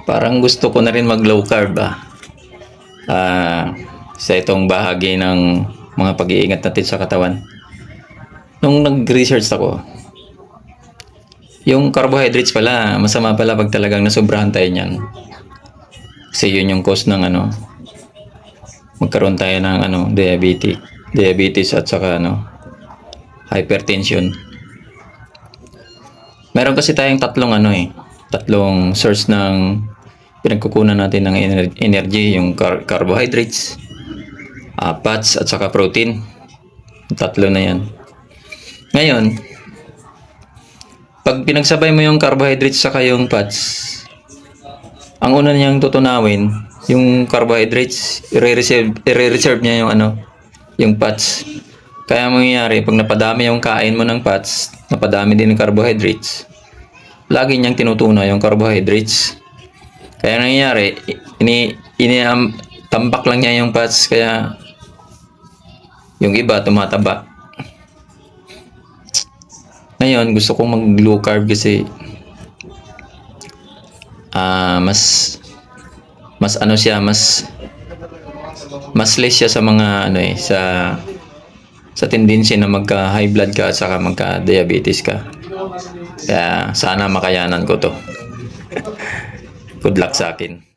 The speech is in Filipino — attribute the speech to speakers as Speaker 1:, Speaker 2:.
Speaker 1: Parang gusto ko na rin mag low carb sa itong bahagi ng mga pag-iingat natin sa katawan. Nung nag-research ako, yung carbohydrates pala, masama pala pag talagang nasobrahan tayo niyan. Kasi yun yung cause ng magkaroon tayo ng diabetes at saka hypertension. Meron kasi tayong tatlong source ng pinagkukunan natin ng energy, yung carbohydrates, fats at saka protein. Tatlo na yan. Ngayon, pag pinagsabay mo yung carbohydrates saka yung fats, ang una niyang tutunawin, yung carbohydrates, i-reserve niya yung fats. Kaya mangyayari, pag napadami yung kain mo ng fats, napadami din ng carbohydrates, lagi niyang tinutunaw yung carbohydrates. Kaya nangyayari, tambak lang niya yung fats, kaya yung iba tumataba. Ngayon, gusto kong mag low carb kasi mas less siya sa mga sa tendency na magka high blood ka at saka magka diabetes ka. Kaya sana makayanan ko to. Good luck sa akin.